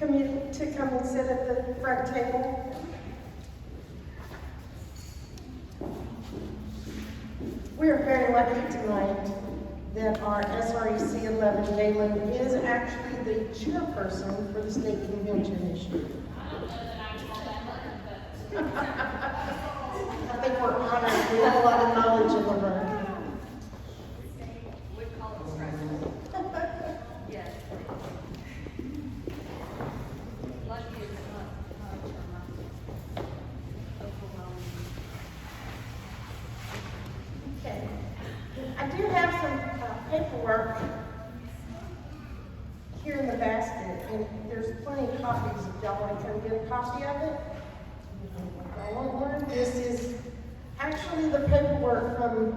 committee to come and sit at the front table. We are very lucky tonight that our SREC 11, Galen, is actually the chairperson for the state convention this year. I think we're honored. We have a lot of knowledge in the room. Okay. I do have some paperwork here in the basket, and there's plenty of copies if y'all want to come get a copy of it. This is actually the paperwork from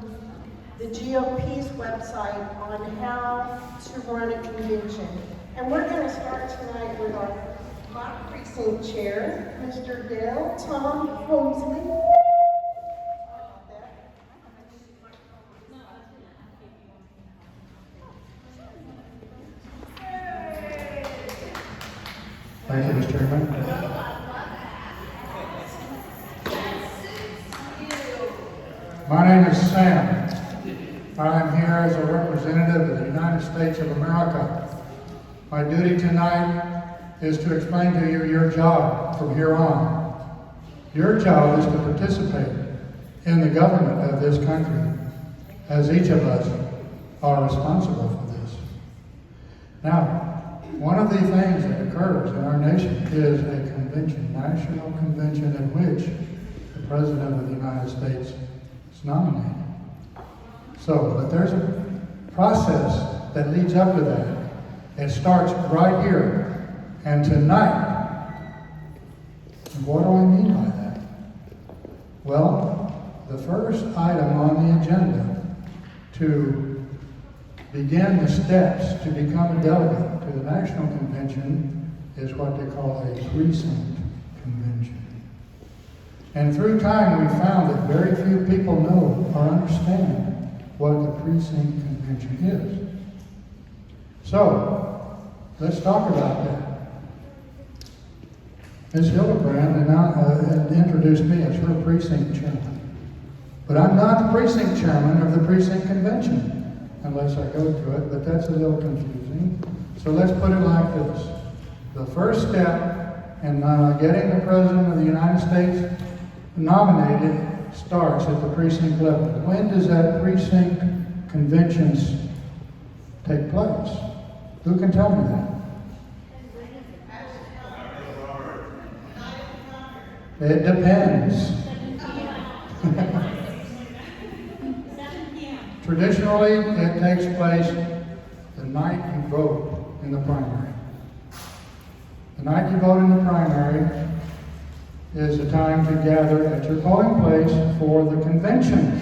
the GOP's website on how to run a convention. And we're going to start tonight with our block precinct chair, Mr. Dale Tom Holmesley. Thank you, Mr. Chairman. My name is Sam. I'm here as a representative of the United States of America. My duty tonight is to explain to you your job from here on. Your job is to participate in the government of this country, as each of us are responsible for this. Now, one of the things that occurs in our nation is a convention, national convention, in which the President of the United States is nominated. So, but there's a process that leads up to that. It starts right here and tonight. And what do I mean by that? Well, the first item on the agenda to begin the steps to become a delegate to the National Convention is what they call a precinct convention. And through time we found that very few people know or understand what the precinct convention is. So, let's talk about that. Ms. Hildebrand introduced me as her precinct chairman. But I'm not the precinct chairman of the precinct convention, unless I go to it, but that's a little confusing. So let's put it like this. The first step in getting the President of the United States nominated starts at the precinct level. When does that precinct conventions take place? Who can tell me that? It depends. Traditionally, it takes place the night you vote in the primary. The night you vote in the primary is the time to gather at your polling place for the convention,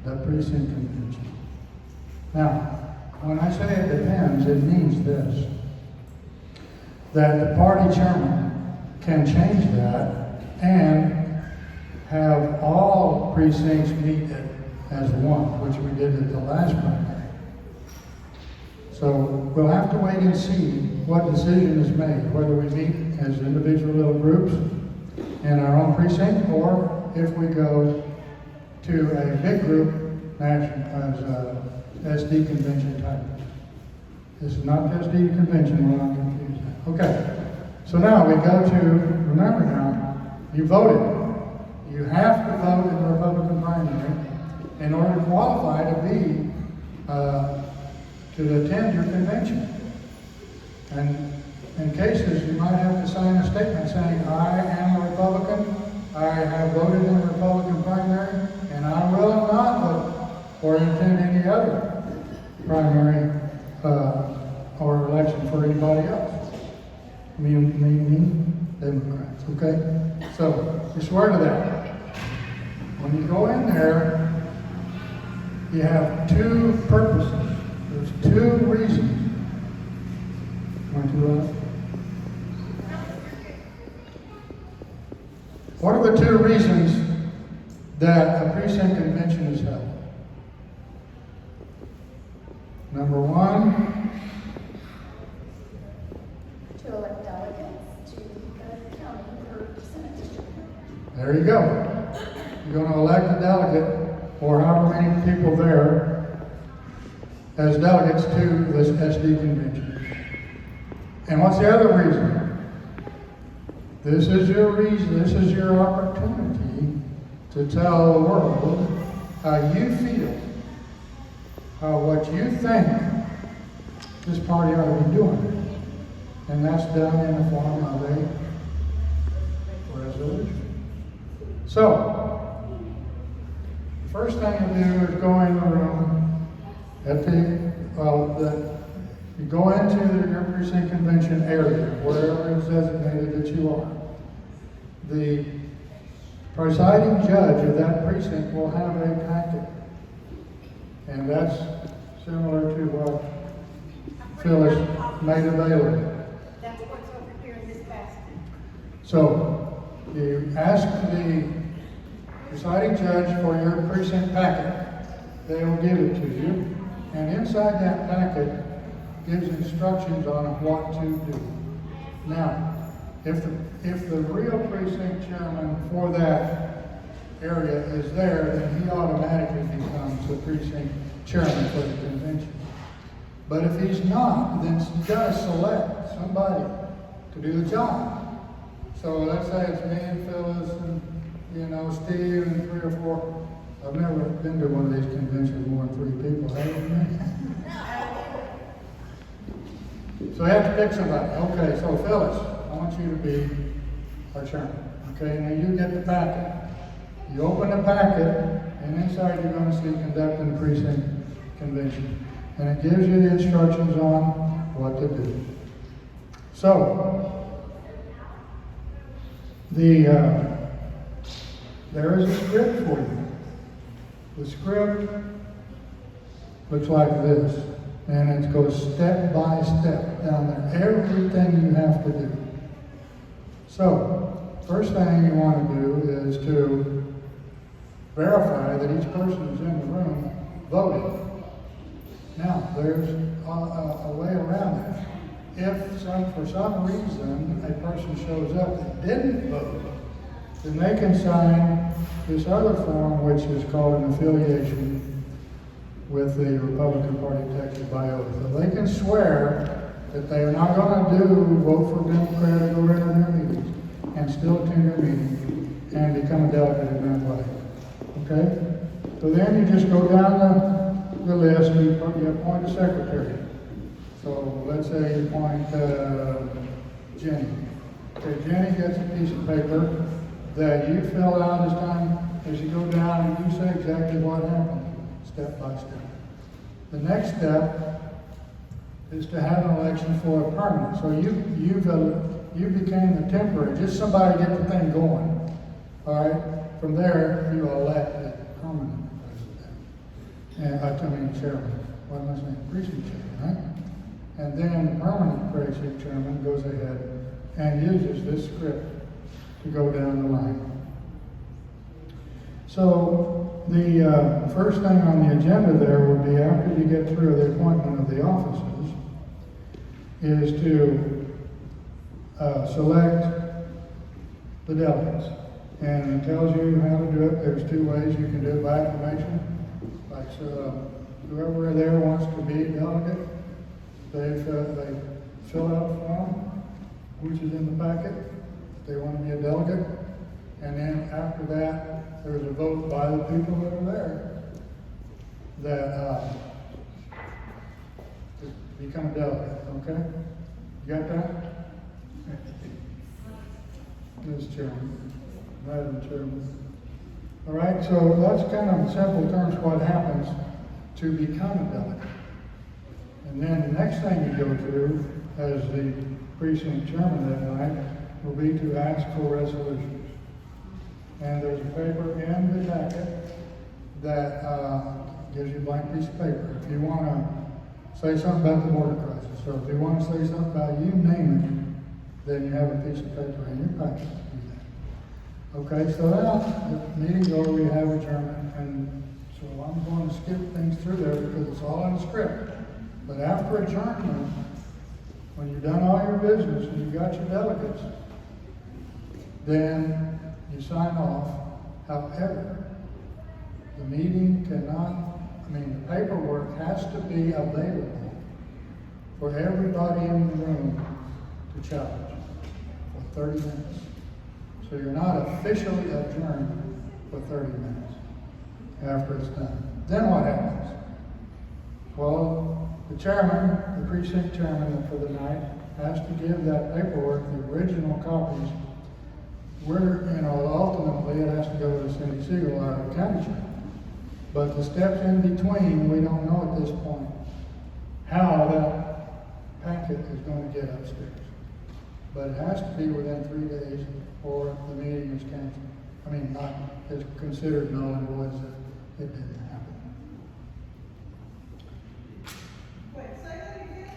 the precinct convention. Now, when I say it depends, it means this, that the party chairman can change that and have all precincts meet as one, which we did at the last primary. So we'll have to wait and see what decision is made, whether we meet as individual little groups in our own precinct, or if we go to a big group as SD convention type. This is not the SD convention, we're not confused. Okay, so now we go to, remember now, you voted. You have to vote in the Republican primary in order to qualify to be, to attend your convention. And in cases, you might have to sign a statement saying, I am a Republican, I have voted in the Republican primary, and I will not vote or attend any other primary or election for anybody else. Me, Democrats, okay? So, you swear to that. When you go in there, you have two purposes. There's two reasons. Want to run? What are the two reasons that a precinct convention is held? Number one, To elect delegates. there you go. You're going to elect a delegate, or however many people there, as delegates to this SD convention. And what's the other reason? This is your reason, this is your opportunity to tell the world how you feel, what you think this party ought to be doing. And that's done in the form of a resolution. So, the first thing you do is go in the room you go into your precinct convention area, wherever it's designated that you are. The presiding judge of that precinct will have a packet. And that's similar to what Phyllis made available. That's what's over here in this basket. So, you ask the presiding judge for your precinct packet. They will give it to you. And inside that packet gives instructions on what to do. Now, if the real precinct chairman for that area is there, then he automatically becomes the precinct chairman for the convention. But if he's not, then you've got to select somebody to do the job. So let's say it's me and Phyllis and Steve and 3 or 4. I've never been to one of these conventions more than 3 people, have you? So you have to pick somebody. Okay, so Phyllis, I want you to be our chairman. Okay, now you get the packet. You open the packet, and inside you're going to see conducting the precinct convention. And it gives you the instructions on what to do. So, there is a script for you. The script looks like this, and it goes step by step down there, everything you have to do. So, first thing you want to do is to verify that each person who's in the room voted. Now, there's a way around it. If for some reason a person shows up that didn't vote, then they can sign this other form, which is called an affiliation with the Republican Party of Texas by oath. So they can swear that they are not going to vote for Democrat or go to their meetings and still attend their meeting and become a delegate in that way. Okay? So then you just go down the list and you appoint a secretary. So let's say you appoint Jenny. Okay, Jenny gets a piece of paper that you fill out as you go down, and you say exactly what happened, step by step. The next step is to have an election for a permanent. So you became the temporary, just somebody to get the thing going. All right. From there, you elect a permanent president, chairman. What am I saying? Precinct chairman, right? And then the permanent precinct chairman goes ahead and uses this script to go down the line. So the first thing on the agenda there would be, after you get through the appointment of the offices, is to select the delegates. And it tells you how to do it. There's 2 ways you can do it: by acclamation. Like whoever there wants to be a delegate, they fill out a form, which is in the packet. They want to be a delegate. And then after that, there's a vote by the people that are there that to become a delegate. Okay? You got that? Ms. Chairman, Madam Chairman. All right, so that's kind of in simple terms what happens to become a delegate. And then the next thing you go through as the precinct chairman that night will be to ask for resolutions. And there's a paper in the packet that gives you a blank piece of paper. If you want to say something about the border crisis, or if you want to say something about you name it, then you have a piece of paper in your packet to do that. Okay, so now the meeting's over, we have adjournment, and so I'm going to skip things through there because it's all in the script. But after adjournment, when you've done all your business and you've got your delegates, then you sign off. However, the meeting the paperwork has to be available for everybody in the room to challenge for 30 minutes. So you're not officially adjourned for 30 minutes after it's done. Then what happens? Well, the chairman, the precinct chairman for the night, has to give that paperwork, the original copies, ultimately it has to go to Cindy Siegel, our county chairman. But the steps in between, we don't know at this point how that packet is going to get upstairs. But it has to be within 3 days or the meeting is canceled. It's considered null and void if it didn't happen. Wait, say that again?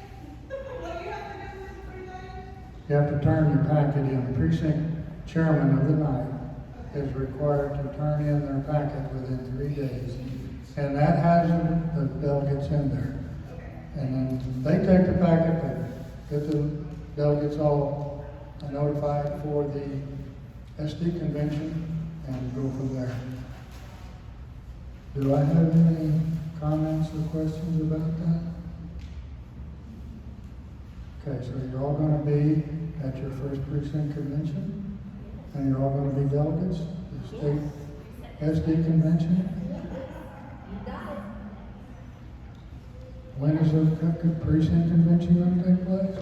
What do you have to do within 3 days? You have to turn your packet in. The precinct chairman of the night is required to turn in their packet within 3 days. And that has the delegates in there. And then they take the packet, they get the delegates all notified for the SD convention and go from there. Do I have any comments or questions about that? Okay, so you're all going to be at your first precinct convention? And you're all going to be delegates, the state SD convention? When is the precinct convention going to take place?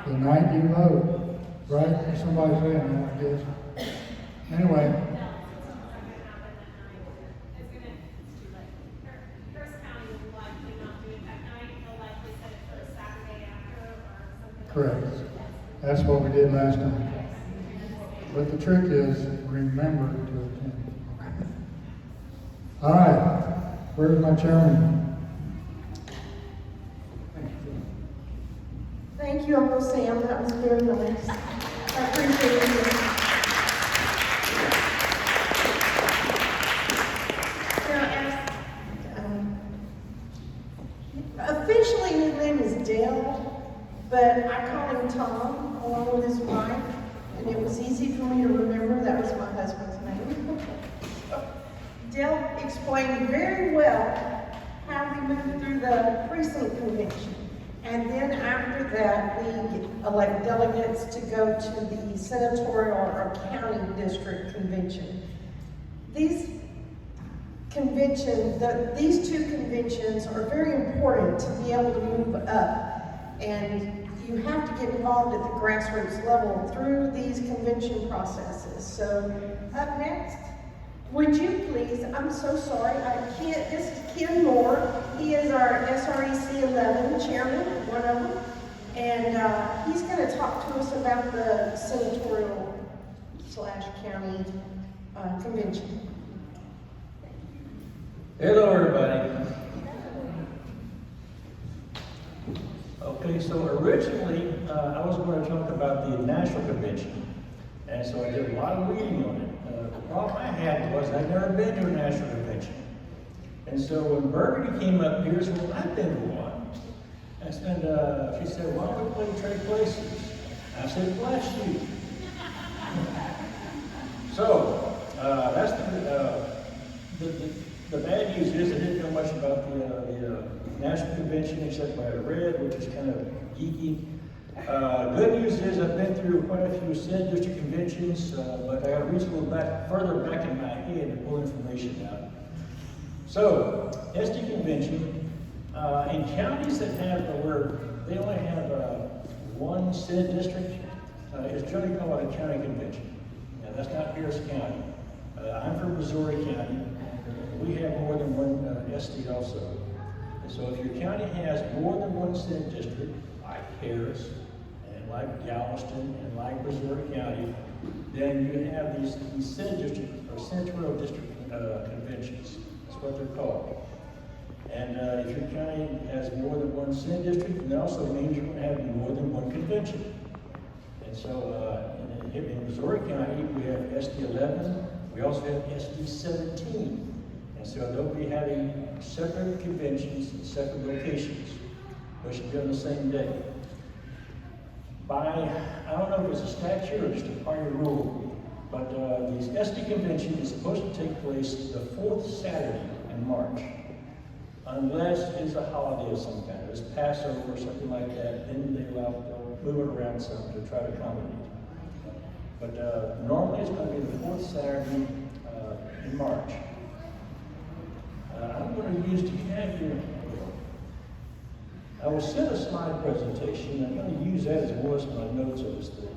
The night you vote, right? Somebody said no, I guess. Anyway. Correct. That's what we did last time. But the trick is, remember to attend. All right. Where's my chairman? Thank you, Uncle Sam. That was very nice. I appreciate it. Officially, his name is Dale, but I call him Tom, along with his wife, and it was easy for me to remember. That was my husband's name. Dale explained very well how we moved through the precinct convention. And then after that, we elect delegates to go to the senatorial or county district convention. These two conventions are very important to be able to move up. And you have to get involved at the grassroots level through these convention processes. So up next, would you please, I'm so sorry, I can't, this is Ken Moore. He is our SREC 11 chairman, one of them. And he's going to talk to us about the senatorial / county convention. Hello, everybody. Okay, so originally I was going to talk about the national convention, and so I did a lot of reading on it. The problem I had was I'd never been to a national convention, and so when Burgundy came up here, she said, "Well, I've been to one," and she said, "Why don't we play trade places?" I said, "Bless you." So that's the bad news is I didn't know much about the national convention except what I read, which is kind of geeky. Good news is I've been through quite a few Senate district conventions, but I got to reach a little further back in my head to pull information out. So, SD convention, in counties that have where they only have one Senate district, it's generally called a county convention. Now, that's not Harris County. I'm from Missouri County. We have more than one SD also. And so if your county has more than one Senate district, like Harris, and like Galveston, and like Missouri County, then you have these Senate district or senatorial district conventions. That's what they're called. And if your county has more than one Senate district, then it also means you're going to have more than one convention. And so in Missouri County, we have SD 11. We also have SD 17. And so they'll be having separate conventions in separate locations, but should be on the same day. I don't know if it's a statute or just a party rule, but the SD convention is supposed to take place the fourth Saturday in March. Unless it's a holiday of some kind, it's Passover or something like that, then they'll move it around some to try to accommodate. But normally it's going to be the fourth Saturday in March. I'm going to use, do you have your, I will send a slide presentation. I'm going to use that as well as my notes of this thing.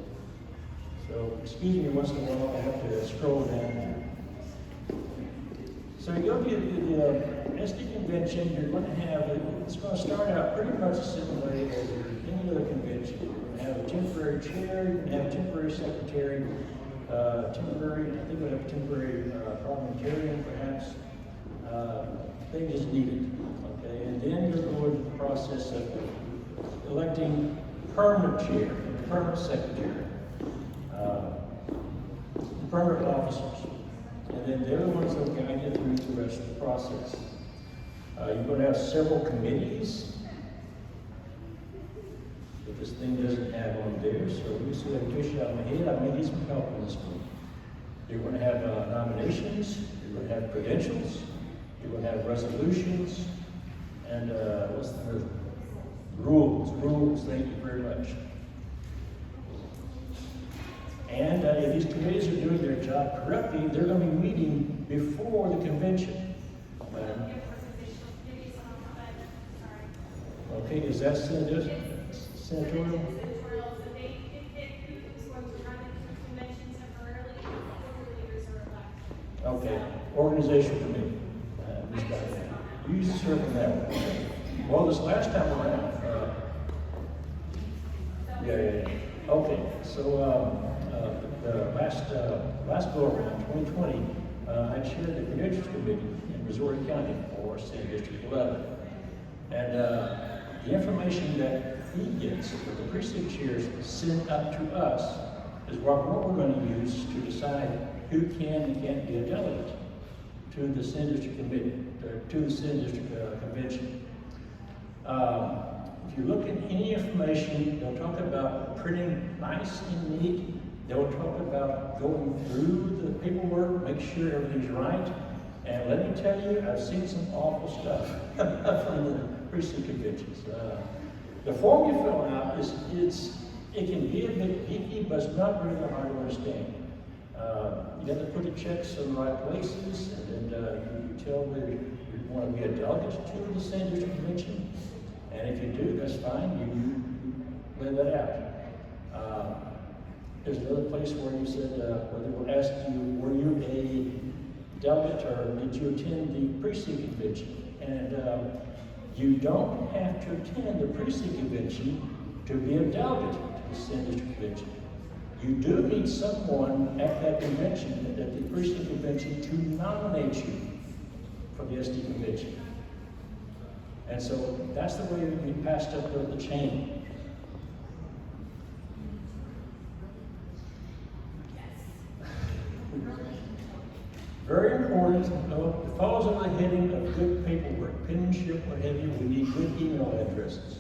So excuse me once in a while, I have to scroll down here. So you go to the SD convention, you're going to have, it's going to start out pretty much the same way as any other convention. You're going to have a temporary chair, you're going to have a temporary secretary, I think we'll have a temporary parliamentarian perhaps. They just needed, okay? And then you're going to the process of electing permanent chair, permanent secretary, permanent officers. And then they're the ones that will guide you through the rest of the process. You're going to have several committees that this thing doesn't have on there. So you see that dish out of my head, I may need some help on this one. You're going to have nominations, you're going to have credentials, you're going to have resolutions, and what's the other? Rules, thank you very much. And if these committees are doing their job correctly, they're going to be meeting before the convention. Okay, is that senatorial? Okay, organizational committee. You used to serve in that one. Well, this last time around, yeah. Okay, so the last go around, 2020, I chaired the credentials committee in Missouri County for Senate District 11. And the information that he gets, that the precinct chairs send up to us, is what we're going to use to decide who can and can't be a delegate to the Senate District Committee, to the Senate District Convention. If you look at any information, they'll talk about printing nice and neat. They'll talk about going through the paperwork, make sure everything's right. And let me tell you, I've seen some awful stuff from the precinct conventions. The form you fill out it can be a bit geeky, but it's not really hard to understand. You have to put the checks in the right places, and then you tell whether you want to be a delegate to the Senate District Convention. And if you do, that's fine. You lay that out. There's another place where you said, where they will ask you, were you a delegate or did you attend the precinct convention? And you don't have to attend the precinct convention to be a delegate to the Senate District Convention. You do need someone at that convention, at the precinct convention, to nominate you for the SD convention. And so that's the way we passed up the chain. Very important, it falls under the heading of good paperwork, penmanship, what have you. We need good email addresses.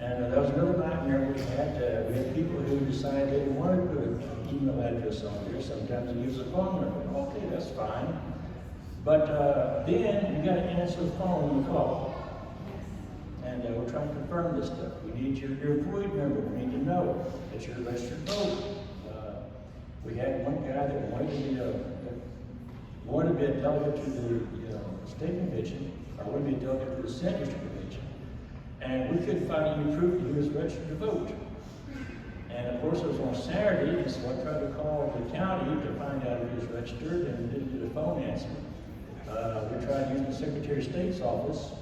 And that was another nightmare we had people who decided they didn't want to put an email address on there. Sometimes they use a phone number. Okay, that's fine. But then you got to answer the phone when you call. And we're trying to confirm this stuff. We need your employee member. We need to know that you're a registered voter. We had one guy that wanted to be a delegate to the state convention, or wanted to be a delegate to the Senate District Convention. And we couldn't find any proof that he was registered to vote. And of course, it was on Saturday, and so I tried to call the county to find out if he was registered, and didn't get a phone answer. We tried using the Secretary of State's office.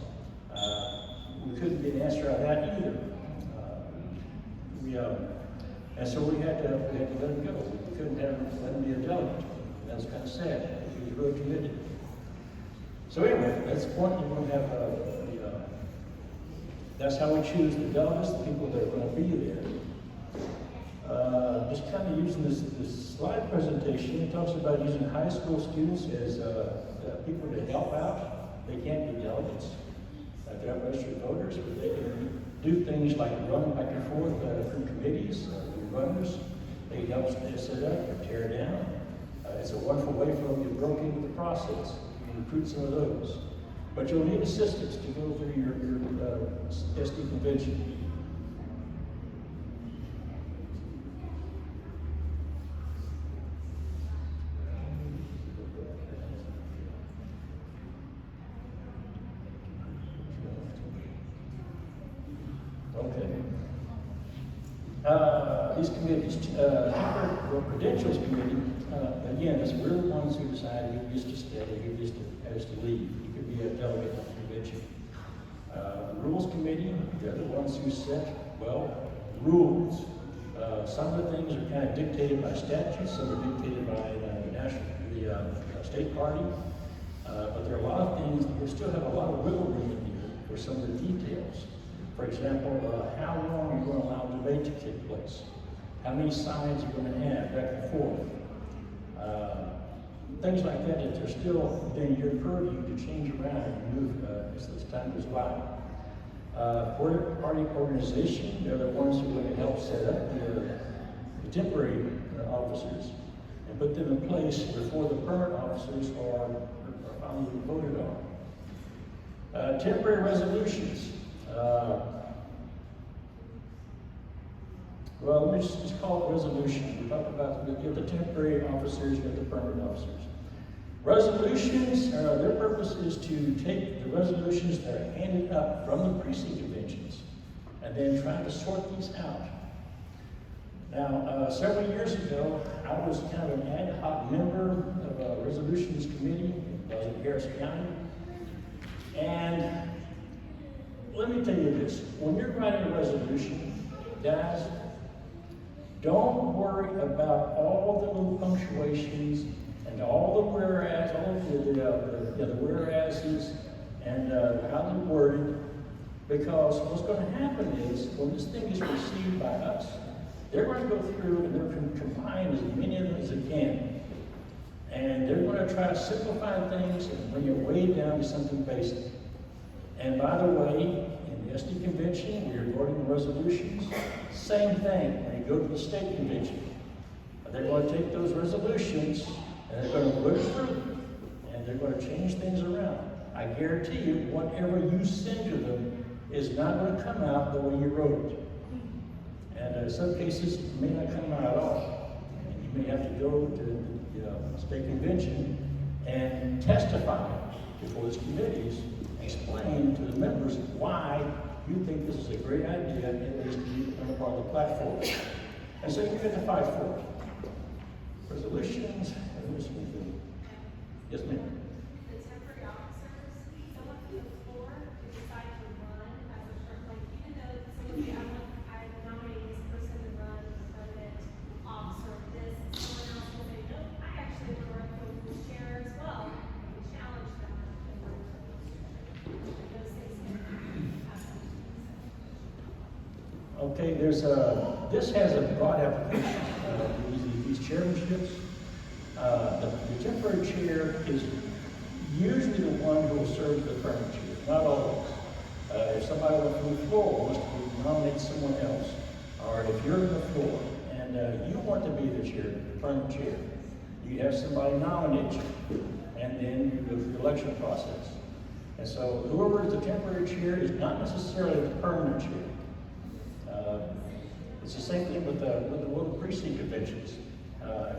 We couldn't get an answer out of that either. And so we had to let him go. We couldn't let him be a delegate. That was kind of sad. He was really committed. So anyway, that's the point. You're going to have that's how we choose the delegates, the people that are going to be there. Just kind of using this slide presentation, it talks about using high school students as people to help out. They can't be delegates. They're registered voters, but they can do things like run back and forth from committees, through runners. They help set up or tear down. It's a wonderful way for them to get broke into the process. You can recruit some of those. But you'll need assistance to go through your SD convention. Okay. These committees, the credentials committee, again, we're the ones who decide who gets to stay, who has to leave. You could be a delegate on the convention. The rules committee, they're the ones who set, well, rules. Some of the things are kind of dictated by statute, some are dictated by the state party. But there are a lot of things, we still have a lot of wiggle room in here for some of the details. For example, how long are you going to allow debate to take place? How many sides are you going to have back and forth? Things like that are still within your purview to change around and move as time goes by. Party organization, they're the ones who are going to help set up the temporary officers and put them in place before the permanent officers are finally voted on. Temporary resolutions. Well, let me just call it resolution. We talk about the temporary officers and the permanent officers. Resolutions, their purpose is to take the resolutions that are handed up from the precinct conventions and then try to sort these out. Now, several years ago, I was kind of an ad hoc member of a resolutions committee in Harris County. And let me tell you this, when you're writing a resolution, guys, don't worry about all the little punctuations and all the whereas, all of the whereases and how they're worded, because what's going to happen is when this thing is received by us, they're going to go through and they're going to combine as many of them as they can. And they're going to try to simplify things and bring it way down to something basic. And by the way, in the SD convention, we are voting the resolutions. Same thing when you go to the state convention. They're going to take those resolutions and they're going to look through and they're going to change things around. I guarantee you, whatever you send to them is not going to come out the way you wrote it. And in some cases, it may not come out at all. And you may have to go to the state convention and testify before these committees, explain to the members why you think this is a great idea and it needs to become a part of the platform. And so you have to fight for it. Resolutions. Yes, ma'am. The temporary officers, someone from the floor could decide to run as a like even though someone I nominate this person to run as a permanent officer of this, someone else will say, nope, I actually want to run for this chair as well, and challenge them to run for those things can happen. Okay, this has a broad application, these chairmanships. The temporary chair is usually the one who will serve the permanent chair, not always. If somebody from the floor wants to nominate someone else, or if you're on the floor and you want to be the chair, the permanent chair, you have somebody nominate you, and then you go through the election process. And so whoever is the temporary chair is not necessarily the permanent chair. It's the same thing with the little precinct conventions.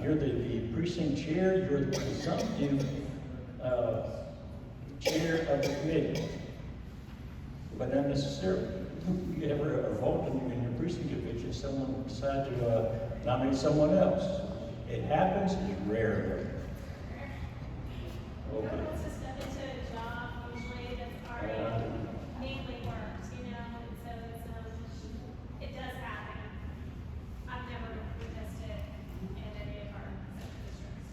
You're the precinct chair, you're the presumptive chair of the committee. But not necessarily. You ever a vote in your precinct convention, someone decide to nominate someone else. It happens, it's rare. Okay. Whoever wants to step into a job usually that's already mainly worked, and so it does happen. I've never witnessed it in any of our districts.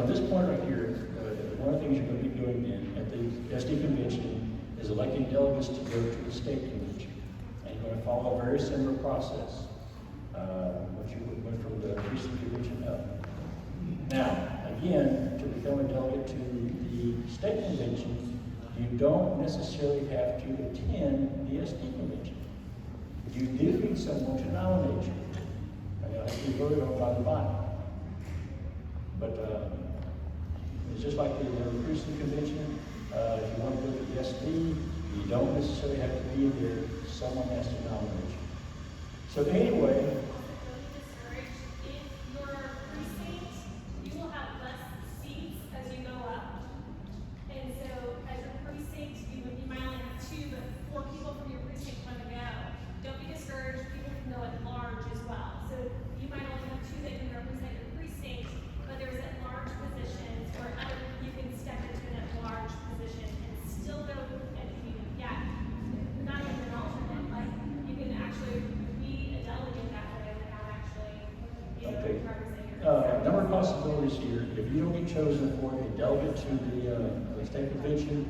from this point right here, one of the things you're going to be doing then at the SD convention is electing delegates to go to the state convention. And you're going to follow a very similar process, which you went from the precinct convention up. Now, again, to become a delegate to the state convention, you don't necessarily have to attend the SD convention. You do need someone to nominate you. I have to be voted on by the body. But it's just like the precinct convention. If you want to go to the SD, you don't necessarily have to be there. Someone has to nominate you. So anyway, If your precinct, you will have less seats as you go up. And so as a precinct, you might only have 2, but 4 people from your precinct want to go. Don't be discouraged, people can go at large as well. So you might only have 2 that can represent your precinct, but there's at large positions where you can step into an at large position and still go and be, not even an alternate, like you can actually be a delegate that way without actually, okay. representing your Number of possibilities here. If you don't get chosen for a delegate to the state convention,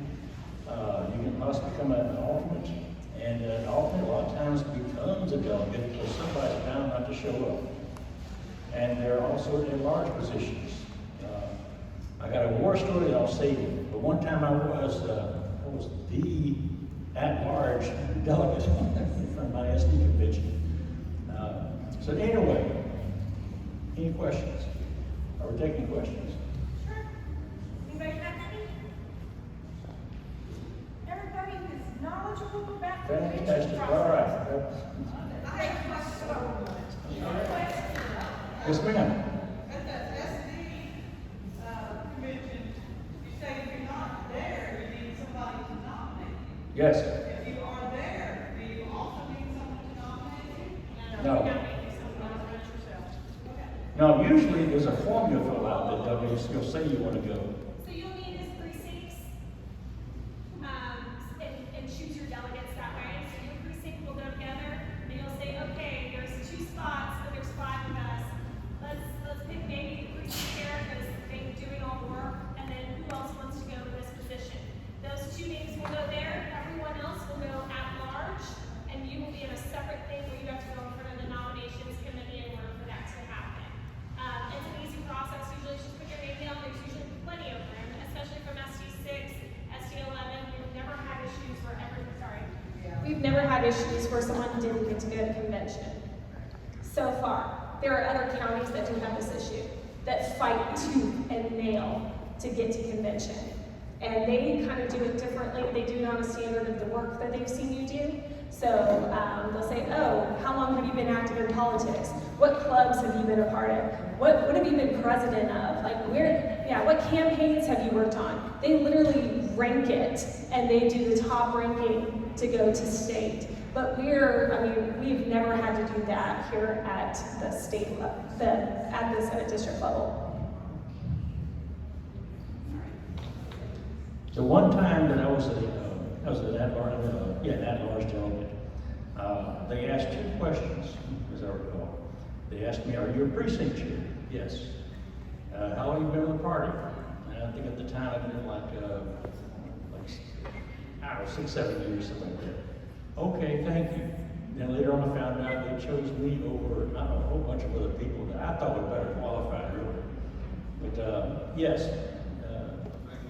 you can possibly become an alternate. And an alternate a lot of times becomes a delegate because somebody's bound not to show up. And there are also in large positions. I got a war story that I'll save you. But one time I was the at-large delegate from my SD convention. So anyway, any questions? Are we taking questions? Sure. Anybody got any? Everybody is knowledgeable about the convention Fantastic. process. All right. I have a question on that. Yes, ma'am. At that SD convention, you say if you're not there, you need somebody to nominate you. Yes. If you are there, do you also need someone to nominate you? No. Nominate yourself. Okay. No, usually there's a form you fill out that you'll say you want to go. So you'll meet as precincts, and choose your delegates that way. So your precinct will go together, and you'll say, okay, there's 2 spots, but there's 5 of us. Let's pick maybe the precinct chair because they're doing all the work, and then who else wants to go to this position? Those 2 names will go there. Everyone else will go at large, and you will be in a separate thing where you have to go in front of the nominations committee in order for that to happen. It's an easy process. Usually, just put your name down. There's usually plenty of room, especially from SD6, SD11. We've never had issues where We've never had issues where someone didn't get to go to convention. So far. There are other counties that do have this issue, that fight tooth and nail to get to convention. And they kind of do it differently. They do it on a standard of the work that they've seen you do. So they'll say, oh, how long have you been active in politics? What clubs have you been a part of? What have you been president of? Like what campaigns have you worked on? They literally rank it, and they do the top ranking to go to state. But we've never had to do that here at the state level, at the Senate district level. The one time that I was an at-large delegate, they asked 2 questions, as I recall. They asked me, are you a precinct chair? Yes. How long have you been in the party? And I think at the time I'd been like 6, 7 years, something like that. Okay, thank you. Then later on I found out they chose me over, a whole bunch of other people that I thought were better qualified, really. But yes,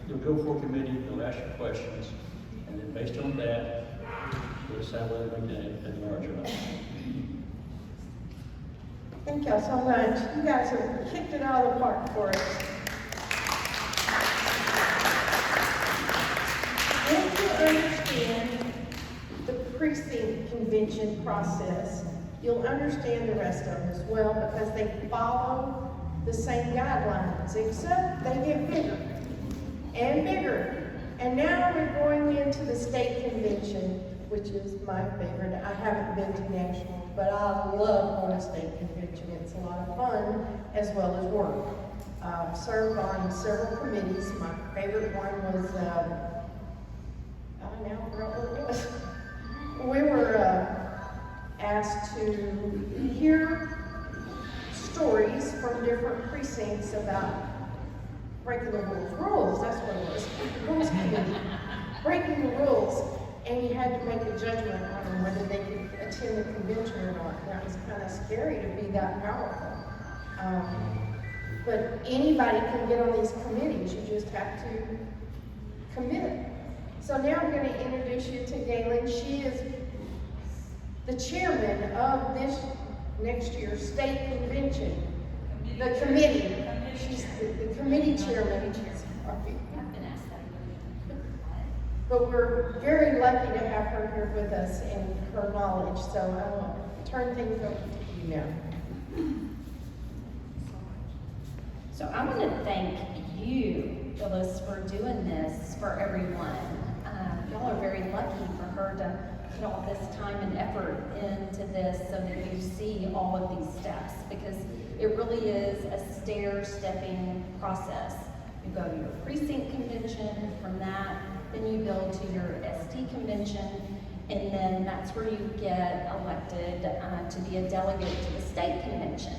you'll go for a committee, they'll ask you questions, and then based on that, you'll decide whether to make it at large or not. Thank y'all so much. You guys have kicked it out of the park for us. If you understand the precinct convention process, you'll understand the rest of them as well because they follow the same guidelines, except they get bigger and bigger. And now we're going into the state convention, which is my favorite. I haven't been to national, but I love going to state convention. It's a lot of fun as well as work. I've served on several committees. My favorite one was, I now forgot what it was. We were asked to hear stories from different precincts about breaking the rules, that's what it was, rules committee, breaking the rules, and you had to make a judgment on whether they could attend the convention or not. And that was kind of scary to be that powerful. But anybody can get on these committees, you just have to commit. So now I'm going to introduce you to Galen. She is the chairman of this next year's state convention. The committee. She's the committee chairman. But we're very lucky to have her here with us and her knowledge. So I will turn things over to you now. So I want to thank you, Phyllis, for doing this for everyone. Y'all are very lucky for her to put all this time and effort into this so that you see all of these steps, because it really is a stair-stepping process. You go to your precinct convention, from that, then you build to your SD convention, and then that's where you get elected to be a delegate to the state convention.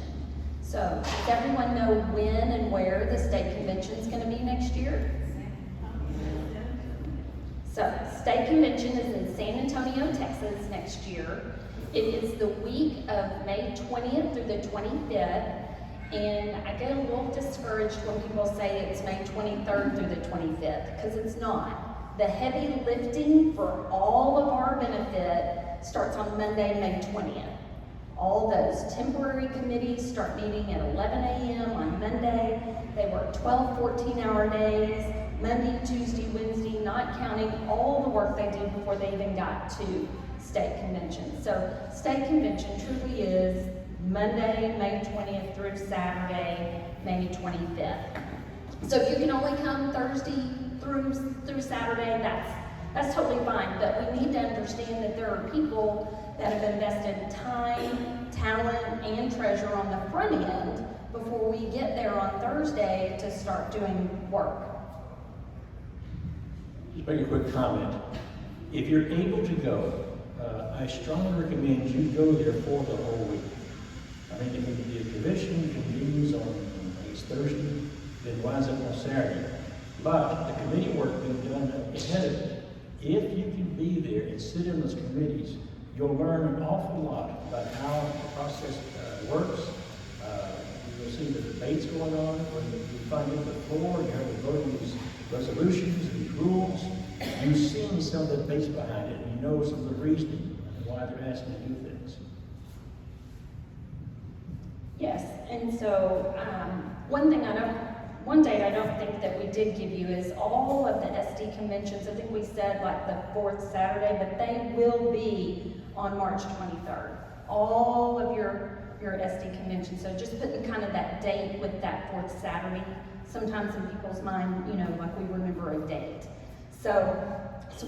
So does everyone know when and where the state convention is going to be next year? So state convention is in San Antonio, Texas next year. It is the week of May 20th through the 25th. And I get a little discouraged when people say it's May 23rd through the 25th, because it's not. The heavy lifting for all of our benefit starts on Monday, May 20th. All those temporary committees start meeting at 11 a.m. on Monday. They work 12, 14-hour days, Monday, Tuesday, Wednesday, not counting all the work they did before they even got to state convention. So state convention truly is Monday, May 20th through Saturday, May 25th. So if you can only come Thursday through Saturday, that's totally fine. But we need to understand that there are people that have invested time, talent, and treasure on the front end before we get there on Thursday to start doing work. Just make a quick comment. If you're able to go, I strongly recommend you go there for the whole week. I mean, the convention convenes on, I think it's Thursday, then winds up on Saturday. But the committee work being done ahead of it. If you can be there and sit in those committees, you'll learn an awful lot about how the process works. You'll see the debates going on when you find it on the floor, you have to vote on these resolutions, these rules. You've seen some of the debates behind it, and you know some of the reasoning and why they're asking to do things. Yes, and so one date I don't think that we did give you is all of the SD conventions. I think we said like the fourth Saturday, but they will be on March 23rd. All of your SD conventions. So just putting kind of that date with that fourth Saturday. Sometimes in people's mind, you know, like we remember a date. So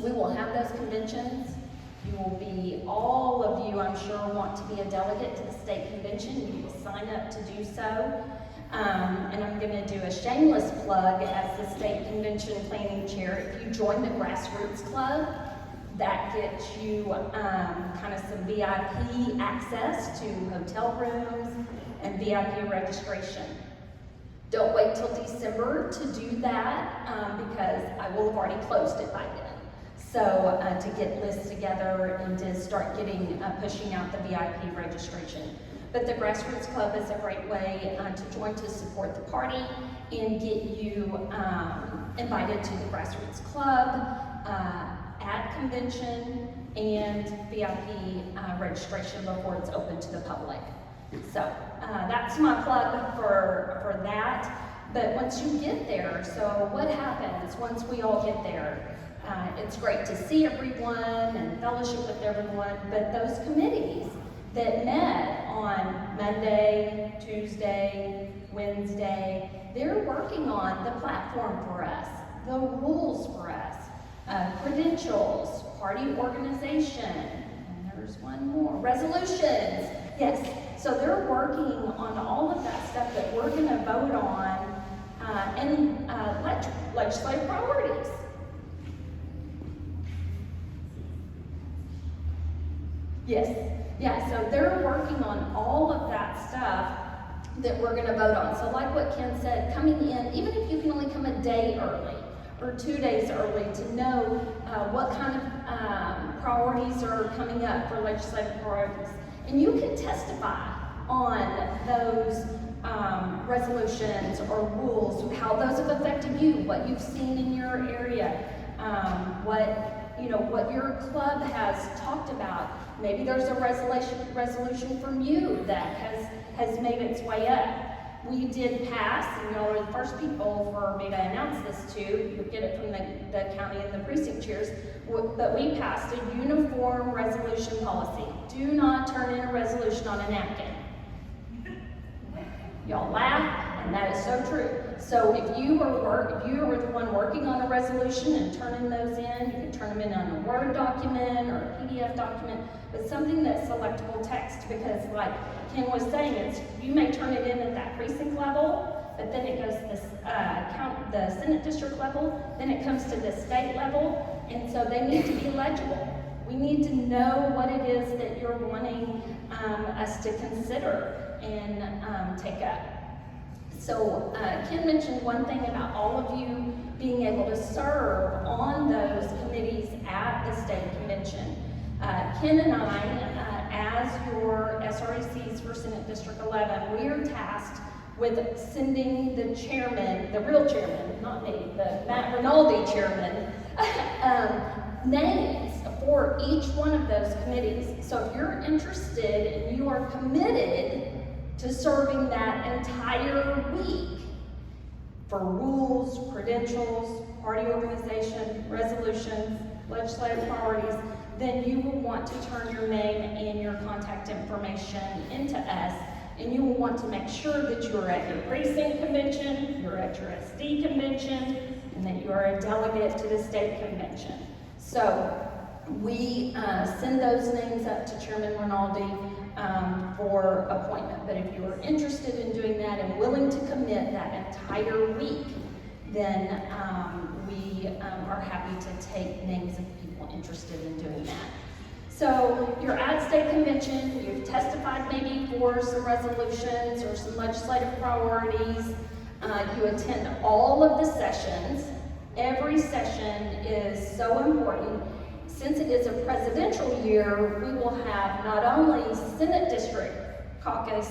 we will have those conventions. You will be, all of you, I'm sure, want to be a delegate to the state convention. You will sign up to do so. And I'm going to do a shameless plug as the state convention planning chair. If you join the Grassroots Club, that gets you kind of some VIP access to hotel rooms and VIP registration. Don't wait till December to do that because I will have already closed it by then. So to get lists together and to start getting pushing out the VIP registration. But the Grassroots Club is a great way to join to support the party and get you invited to the Grassroots Club at convention and VIP registration before it's open to the public. So that's my plug for that. But once you get there, so what happens once we all get there? It's great to see everyone and fellowship with everyone, but those committees that met on Monday, Tuesday, Wednesday, they're working on the platform for us, the rules for us, credentials, party organization, and there's one more, resolutions, yes. So they're working on all of that stuff that we're going to vote on and legislative priorities. Yes, yeah, so they're working on all of that stuff that we're gonna vote on. So like what Ken said, coming in, even if you can only come a day early or 2 days early to know what kind of priorities are coming up for legislative priorities. And you can testify on those resolutions or rules, how those have affected you, what you've seen in your area, what your club has talked about. Maybe there's a resolution from you that has made its way up. We did pass, and y'all are the first people for me to announce this to. You'll get it from the county and the precinct chairs. But we passed a uniform resolution policy. Do not turn in a resolution on a napkin. Y'all laugh, and that is so true. So if you were the one working on a resolution and turning those in, you can turn them in on a Word document or a PDF document, but something that's selectable text, because like Ken was saying, you may turn it in at that precinct level, but then it goes to the Senate district level, then it comes to the state level, and so they need to be legible. We need to know what it is that you're wanting us to consider and take up. So Ken mentioned one thing about all of you being able to serve on those committees at the state convention. Ken and I, as your SRECs for Senate District 11, we are tasked with sending the chairman, the real chairman, not me, the Matt Rinaldi chairman, names for each one of those committees. So if you're interested and you are committed to serving that entire week for rules, credentials, party organization, resolutions, legislative priorities, then you will want to turn your name and your contact information into us, and you will want to make sure that you are at your precinct convention, you're at your SD convention, and that you are a delegate to the state convention. So we send those names up to Chairman Rinaldi for appointment. But if you are interested in doing that and willing to commit that entire week, then we are happy to take names of people interested in doing that. So you're at state convention, you've testified maybe for some resolutions or some legislative priorities, you attend all of the sessions. Every session is so important. Since it is a presidential year, we will have not only Senate District Caucus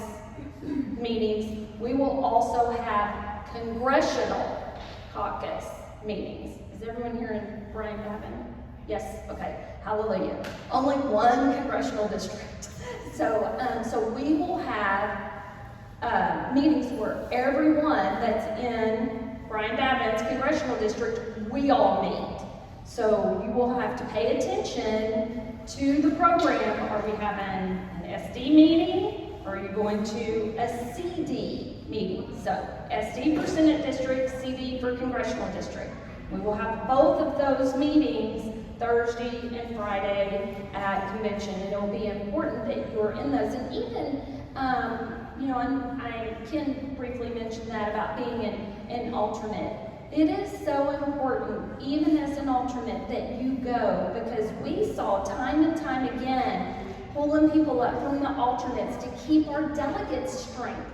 meetings, we will also have Congressional Caucus meetings. Is everyone here in Brian Babin? Yes? Okay. Hallelujah. Only one congressional district. So we will have meetings where everyone that's in Brian Babin's congressional district, we all meet. So you will have to pay attention to the program. Are we having an SD meeting? Or are you going to a CD meeting? So SD for Senate District, CD for Congressional District. We will have both of those meetings Thursday and Friday at convention, and it will be important that you're in those. And even, I can briefly mention that about being an alternate. It is so important, even as an alternate, that you go, because we saw time and time again pulling people up from the alternates to keep our delegate strength.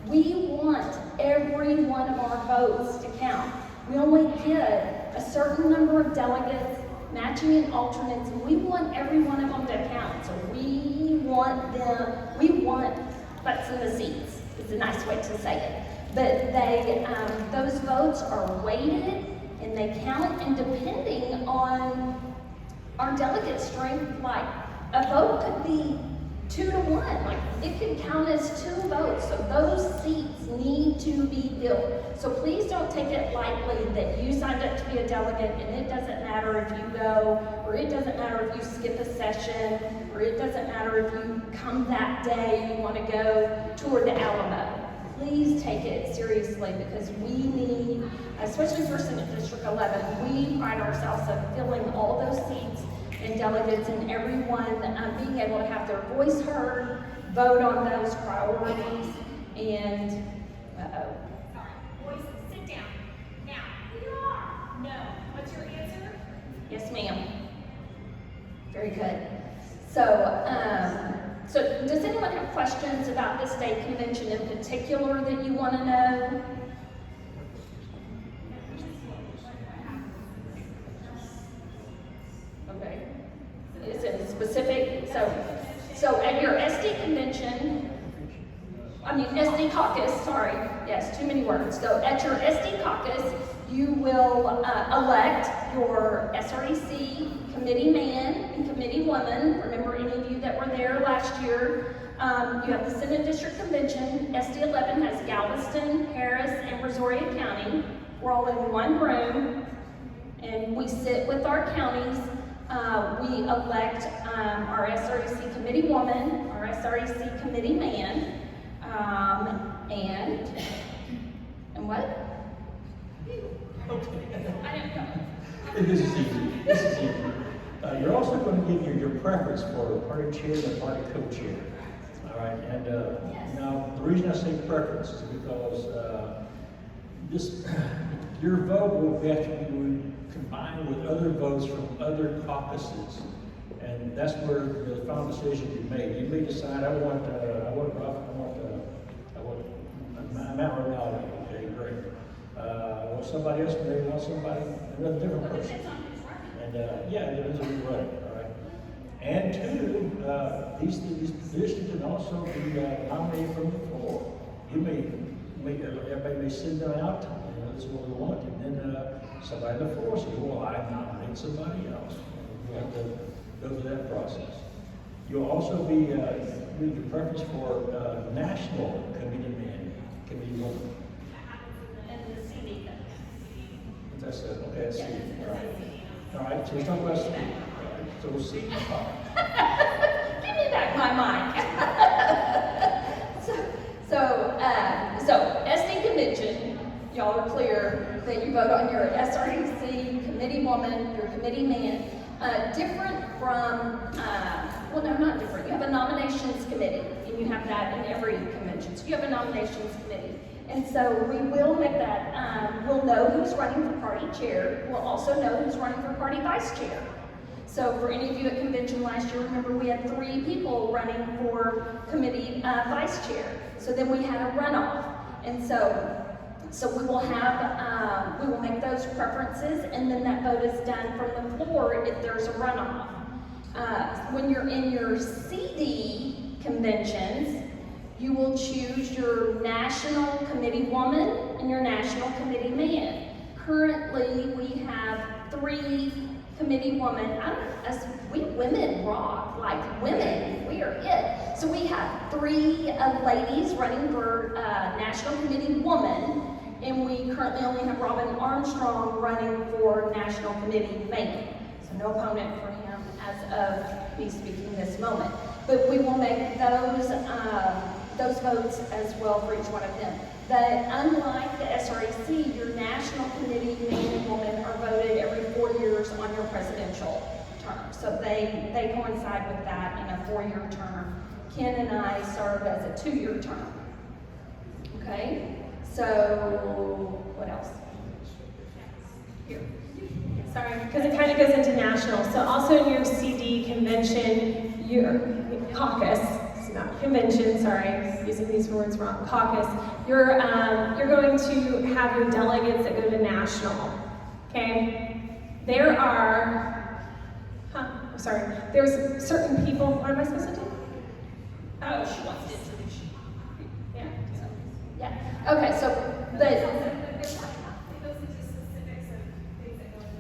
We want every one of our votes to count. We only get a certain number of delegates matching in alternates, and we want every one of them to count. So we want butts in the seats, is a nice way to say it. But those votes are weighted and they count, and depending on our delegate strength, like a vote could be 2 to 1, like it could count as 2 votes. So those seats need to be filled. So please don't take it lightly that you signed up to be a delegate and it doesn't matter if you go, or it doesn't matter if you skip a session, or it doesn't matter if you come that day you want to go tour the Alamo. Please take it seriously, because we need, especially for Senate District 11, we pride ourselves on filling all those seats and delegates, and everyone being able to have their voice heard, vote on those priorities, and, Sorry, boys, sit down. Now, we are. No. What's your answer? Yes, ma'am. Very good. So does anyone have questions about the state convention in particular that you want to know? Okay. Is it specific? So at your SD convention, SD caucus, sorry, yes, too many words. So at your SD caucus, you will elect your SREC committee man and committee woman. Remember any of you that were there last year? You have the Senate District Convention. SD 11 has Galveston, Harris, and Brazoria County. We're all in one room, and we sit with our counties. We elect our SREC committee woman, our SREC committee man, and what? I don't know. This is easy. This is easy. You're also going to give your preference for party chair and party co-chair. All right, and now the reason I say preference is because your vote will have to be combined with other votes from other caucuses, and that's where the final decision is made. You may decide, I want Mount Ronaldo. Okay, great. I want somebody else, maybe want another different person. And yeah, it depends on who's running. All right. And two, these positions can also be nominated from the floor. Everybody may send them out. This is what we want, and then somebody on the floor says, "Well, I nominate somebody else." You have to go through that process. You'll also be with your preference for national committee man, committee woman. And the CD. That's it. Okay, that's C. All right. All right. So we're talking about C. All right. So we'll see. Give me back my mic. So SD convention, y'all are clear that you vote on your SREC committee woman, your committee man. Different from, well, no, not different. You have a nominations committee, and you have that in every convention. So you have a nominations committee. And so we will make that, we'll know who's running for party chair. We'll also know who's running for party vice chair. So for any of you at convention last year, remember we had 3 people running for committee vice chair. So then we had a runoff. And so we will have, we will make those preferences, and then that vote is done from the floor if there's a runoff. When you're in your CD conventions, you will choose your national committee woman and your national committee man. Currently, we have 3 committee women. We women rock, like women, we are it. So we have 3 ladies running for national committee woman, and we currently only have Robin Armstrong running for national committee man. So no opponent for him as of me speaking this moment. But we will make those votes as well for each one of them. But unlike the SREC, your national committee man and woman are voted every 4 years on your presidential term. So they coincide with that in a 4-year term. Ken and I serve as a 2-year term. Okay? So, what else? Here. Sorry, because it kind of goes into national. So also in your CD convention, your caucus, it's not convention, sorry, using these words wrong, caucus, you're going to have your delegates that go to national, okay? There are, there's certain people, what am I supposed to do? Oh, she wants to introduce you. Yeah. Yeah. Okay, so,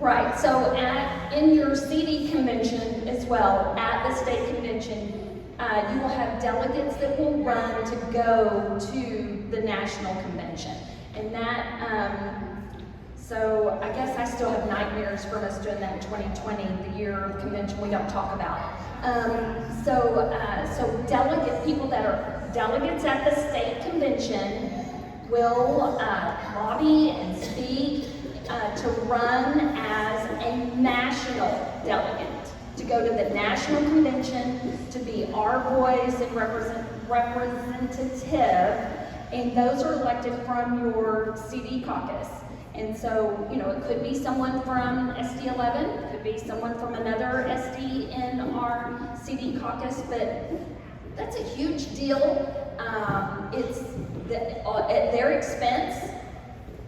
right, so in your CD convention as well, at the state convention, you will have delegates that will run to go to the national convention. And that, so I guess I still have nightmares from us doing that in 2020, the year of convention we don't talk about. So people that are delegates at the state convention will lobby and speak to run as a national delegate, to go to the national convention, to be our voice and representative, and those are elected from your CD caucus. And so, it could be someone from SD 11, it could be someone from another SD in our CD caucus, but that's a huge huge deal. It's at their expense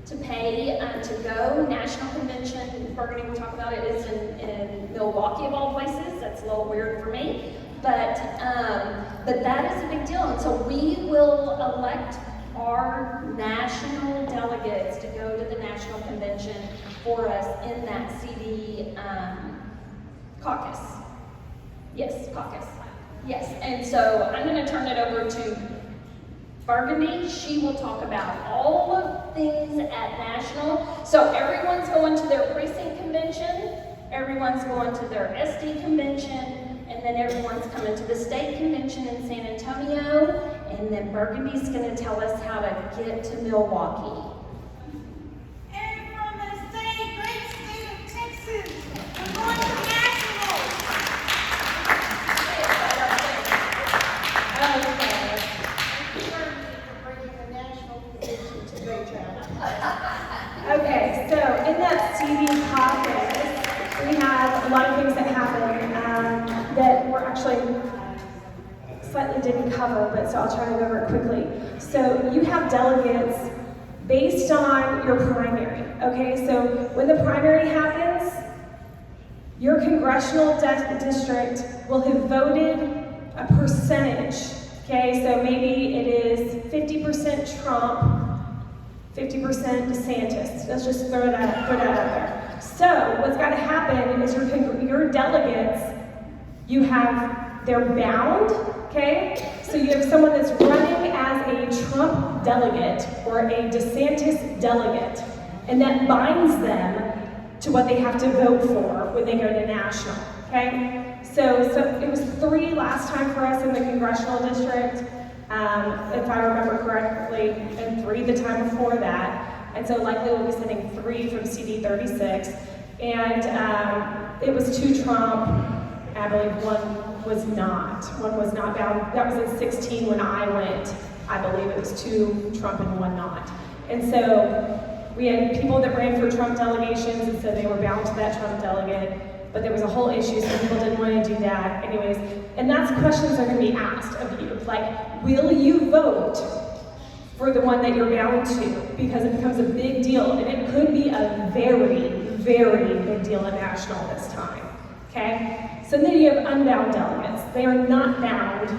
to pay to go. National convention, Burgundy, we talk about it, is in Milwaukee of all places. That's a little weird for me. But that is a big deal. And so we will elect our national delegates to go to the national convention for us in that CD caucus. Yes, caucus. Yes, and so I'm going to turn it over to Burgundy. She will talk about all of things at national. So everyone's going to their precinct convention, everyone's going to their SD convention, and then everyone's coming to the state convention in San Antonio, and then Burgundy's going to tell us how to get to Milwaukee. And from the great state of Texas, we're going to national. Okay. For bringing the national convention to Baytown. Okay, so in that CD caucus, we have a lot of things that happen that we're actually slightly didn't cover, but so I'll try to go over it quickly. So you have delegates based on your primary, okay? So when the primary happens, your congressional district will have voted a percentage, okay? So maybe it is 50% Trump, 50% DeSantis. Let's just throw that out there. So what's got to happen is your delegates, they're bound, okay? So you have someone that's running as a Trump delegate or a DeSantis delegate, and that binds them to what they have to vote for when they go to national, okay? So it was 3 last time for us in the congressional district, if I remember correctly, and 3 the time before that. And so likely we'll be sending 3 from CD 36. And it was 2 Trump, I believe one was not. One was not bound. That was in 16 when I went. I believe it was 2 Trump and 1 not. And so we had people that ran for Trump delegations, and so they were bound to that Trump delegate. But there was a whole issue, so people didn't want to do that. Anyways, and that's questions that are going to be asked of you. Like, will you vote for the one that you're bound to? Because it becomes a big deal, and it could be a very, very big deal at national this time, okay? So then you have unbound delegates. They are not bound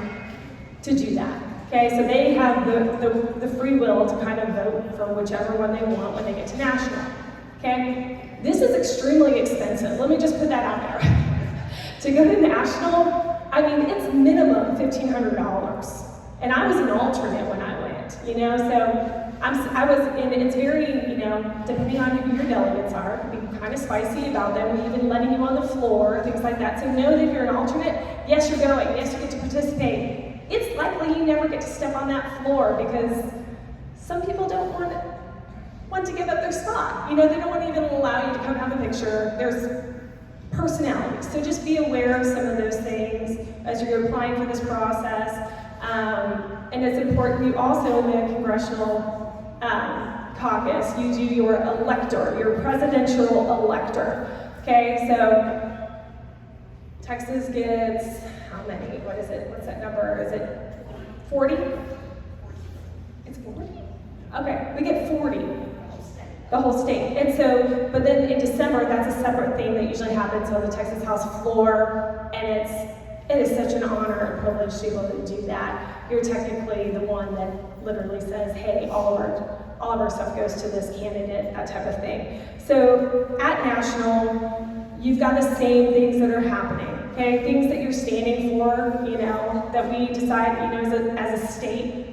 to do that, okay? So they have the free will to kind of vote for whichever one they want when they get to national, okay? This is extremely expensive. Let me just put that out there. To go to national, I mean, it's minimum $1,500. And I was an alternate when I went, you know, so and it's very, you know, depending on who your delegates are, it can be kind of spicy about them, even letting you on the floor, things like that. So know that if you're an alternate, yes, you're going, yes, you get to participate. It's likely you never get to step on that floor because some people don't want to give up their spot. You know, they don't want to even allow you to come have a picture. There's personalities. So just be aware of some of those things as you're applying for this process. And it's important you also in the congressional caucus, you do your elector, your presidential elector. Okay, so Texas gets how many? What is it? What's that number? Is it 40? It's 40? Okay, we get 40. The whole state. And so, but then in December, that's a separate thing that usually happens on the Texas House floor, and it is such an honor and privilege to be able to do that. You're technically the one that literally says, hey, all of our stuff goes to this candidate, that type of thing. So at national, you've got the same things that are happening, okay? Things that you're standing for, you know, that we decide, you know, as a state.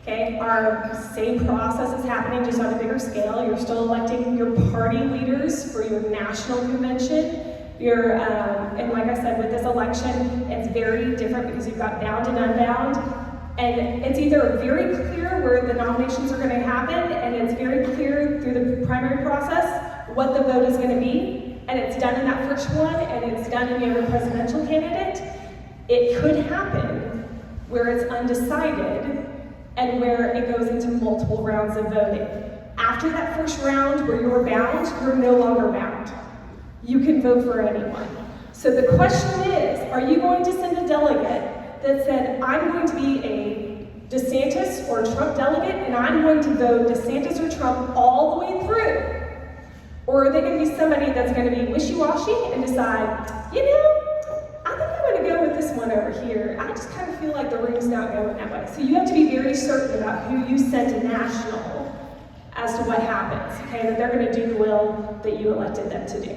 Okay, our same process is happening just on a bigger scale. You're still electing your party leaders for your national convention. And like I said, with this election, it's very different because you've got bound and unbound. And it's either very clear where the nominations are going to happen, and it's very clear through the primary process what the vote is going to be, and it's done in that first one, and it's done in your presidential candidate. It could happen where it's undecided, and where it goes into multiple rounds of voting. After that first round where you're bound, you're no longer bound. You can vote for anyone. So the question is, are you going to send a delegate that said, I'm going to be a DeSantis or Trump delegate and I'm going to vote DeSantis or Trump all the way through? Or are they going to be somebody that's going to be wishy-washy and decide, you know, I think I'm going to go with this one over here. I just kind of feel like the room's not going that way. So you have to be very certain about who you send to national as to what happens, okay? That they're going to do the will that you elected them to do,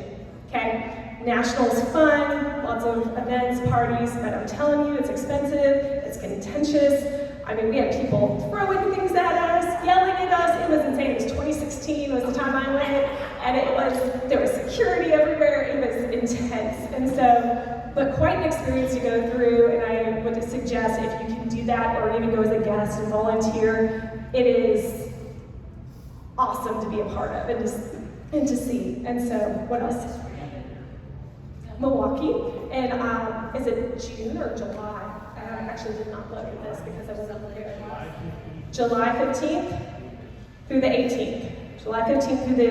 okay? National is fun, lots of events, parties, but I'm telling you, it's expensive, it's contentious. I mean, we had people throwing things at us, yelling at us. It was insane. It was 2016 was the time I went, and there was security everywhere. It was intense. And so, but quite an experience to go through, and I would suggest if you can do that or even go as a guest and volunteer, it is awesome to be a part of and to see. And so, what else? Milwaukee, and is it June or July? I actually did not look at this because I wasn't prepared. July 15th through the 18th. July 15th through the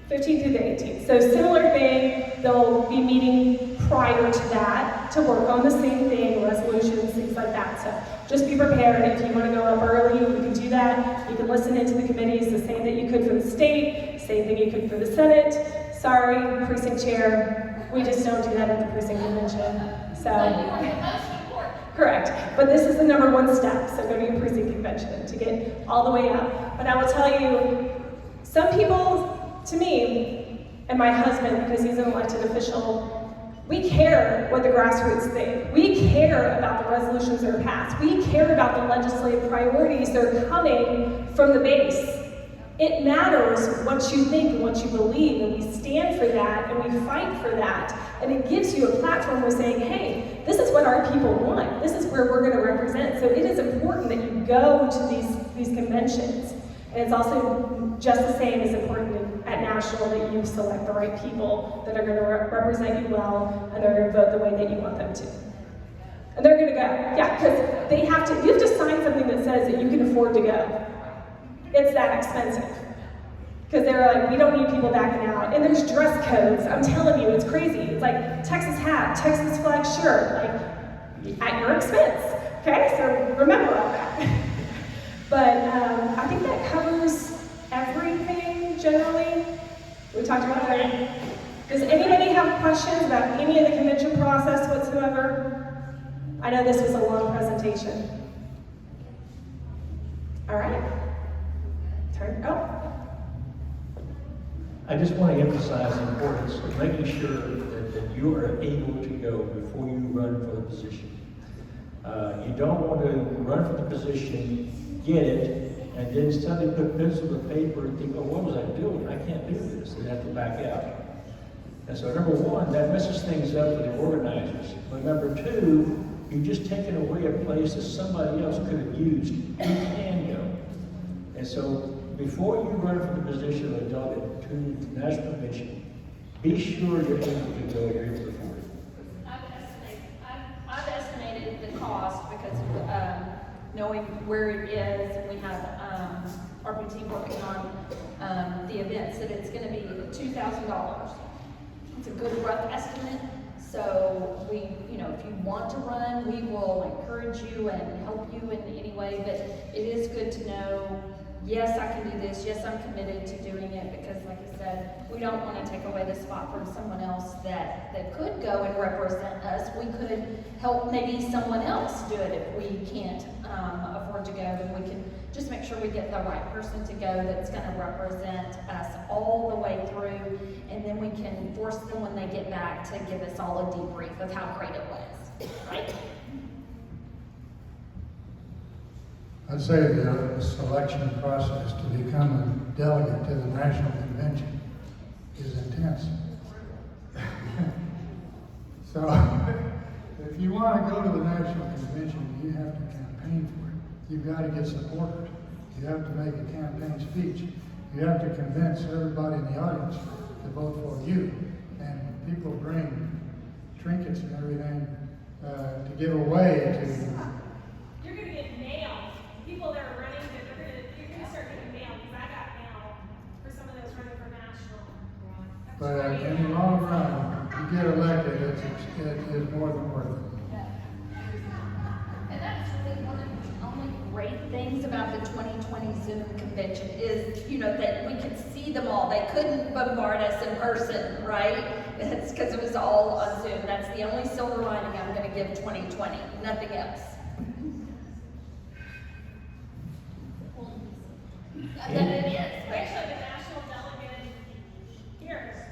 15th through the 18th. So similar thing, they'll be meeting prior to that to work on the same thing, resolutions, things like that. So just be prepared. If you want to go up early, you can do that. You can listen into the committees, the same that you could for the state, same thing you could for the Senate. Sorry, precinct chair, we just don't do that at the precinct convention. So. Correct, but this is the number one step, so go to your precinct convention to get all the way up. But I will tell you, some people, to me, and my husband, because he's an elected official, we care what the grassroots think. We care about the resolutions that are passed. We care about the legislative priorities that are coming from the base. It matters what you think and what you believe, and we stand for that, and we fight for that. And it gives you a platform of saying, hey, this is what our people want. This is where we're going to represent. So it is important that you go to these conventions. And it's also just the same as important at national that you select the right people that are going to represent you well, and they're going to vote the way that you want them to. And they're going to go. Yeah, because you have to sign something that says that you can afford to go. It's that expensive. Because they're like, we don't need people backing out. And there's dress codes. I'm telling you, it's crazy. It's like Texas hat, Texas flag shirt, like at your expense. Okay, so remember all that. But I think that covers everything generally. We talked about that. Does anybody have questions about any of the convention process whatsoever? I know this was a long presentation. All right. I just want to emphasize the importance of making sure that you are able to go before you run for the position. You don't want to run for the position, get it, and then suddenly put pencil to paper and think, oh, what was I doing? I can't do this, and have to back out. And so number one, that messes things up for the organizers. But number two, you've just taken away a place that somebody else could have used. You can go. And so before you run for the position of a delegate to the national convention, be sure you're able to go, you're able to afford it. I've estimated the cost because of knowing where it is, and we have RPT working on the events, that it's going to be $2,000. It's a good rough estimate. So we, if you want to run, we will encourage you and help you in any way, but it is good to know, yes, I can do this, yes, I'm committed to doing it, because like I said, we don't want to take away the spot from someone else that could go and represent us. We could help maybe someone else do it if we can't afford to go, then we can just make sure we get the right person to go that's going to represent us all the way through, and then we can force them when they get back to give us all a debrief of how great it was, right? I'd say the selection process to become a delegate to the national convention is intense. So, if you want to go to the national convention, you have to campaign for it. You've got to get supporters. You have to make a campaign speech. You have to convince everybody in the audience to vote for you. And people bring trinkets and everything to give away to. You're going to get mail. People that are running, you're going to start getting mail, because I got mail for some of those running for national. But in the long run, you get elected, it is more than worth it. And that's really one of the only great things about the 2020 Zoom convention is, you know, that we could see them all. They couldn't bombard us in person, right? It's because it was all on Zoom. That's the only silver lining I'm going to give 2020, nothing else. That it is. Actually, the national delegate here,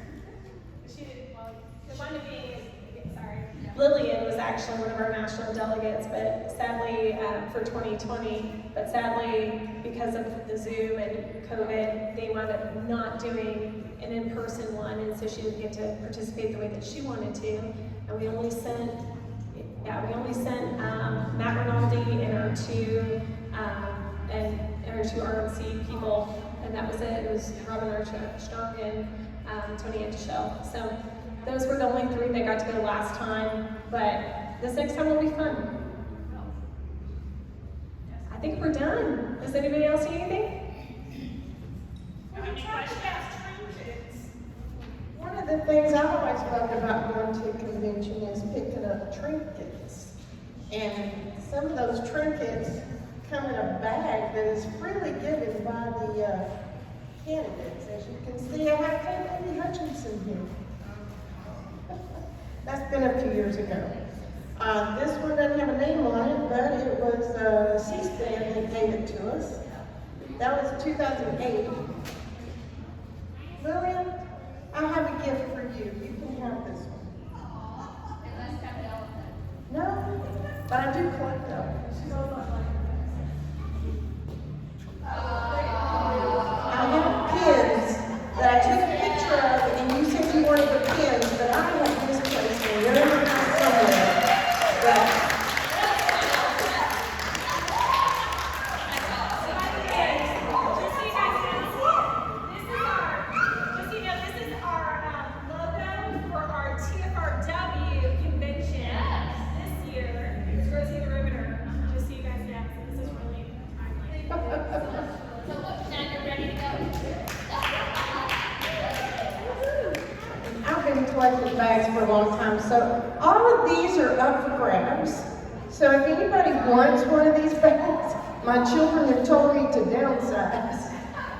she did, well, the one being, sorry, Lillian was actually one of our national delegates, but sadly, for 2020, but sadly, because of the Zoom and COVID, they wound up not doing an in-person one, and so she didn't get to participate the way that she wanted to, and we only sent Matt Rinaldi and our two RMC people, and that was it. It was Robin Armstrong and Tony Antichel. So those were the only three that got to go last time, but this next time will be fun. I think we're done. Does anybody else see anything? One of the things I always loved about going to a convention is picking up trinkets. And some of those trinkets come in a bag that is freely given by the candidates. As you can see, I have Kay Hutchinson here. That's been a few years ago. This one doesn't have a name on it, but it was C-SPAN that gave it to us. That was 2008. Lillian, I have a gift for you. You can have this one. No, but I do collect them. I have pins that I took a picture of, and you said you wanted the pins, but I have misplaced them. They're in the house somewhere. But collected bags for a long time, so all of these are up for grabs. So if anybody wants one of these bags, my children have told me to downsize.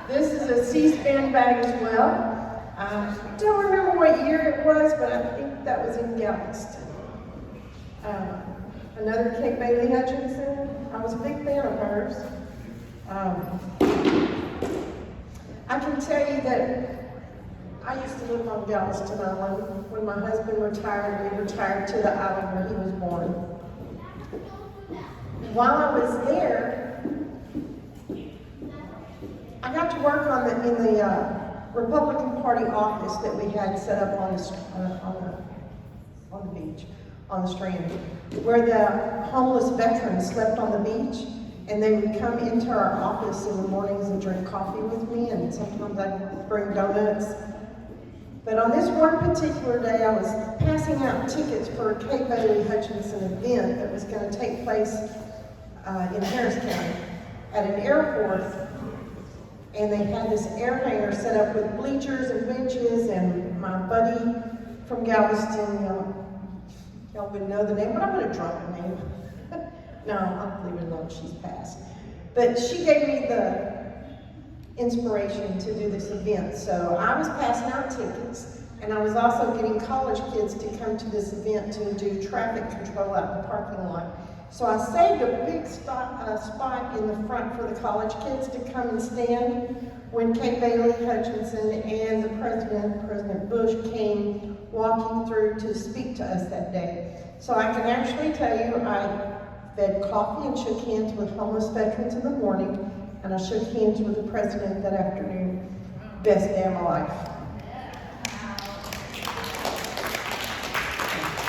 This is a C-SPAN bag as well. I don't remember what year it was, but I think that was in Galveston. Another Kate Bailey Hutchinson. I was a big fan of hers. I can tell you that I used to live on Galveston Island. When my husband retired, we retired to the island where he was born. While I was there, I got to work in the Republican Party office that we had set up on the beach, on the Strand, where the homeless veterans slept on the beach, and they would come into our office in the mornings and drink coffee with me, and sometimes I'd bring donuts. But on this one particular day, I was passing out tickets for a Kate Bailey Hutchinson event that was going to take place in Harris County at an airport. And they had this air hangar set up with bleachers and benches, and my buddy from Galveston, y'all wouldn't know the name, but I'm going to drop the name. No, I'll leave it alone, she's passed. But she gave me the inspiration to do this event. So I was passing out tickets, and I was also getting college kids to come to this event to do traffic control out in the parking lot. So I saved a big spot in the front for the college kids to come and stand when Kate Bailey Hutchinson and the President Bush, came walking through to speak to us that day. So I can actually tell you I fed coffee and shook hands with homeless veterans in the morning, and I shook hands with the president that afternoon. Best day of my life.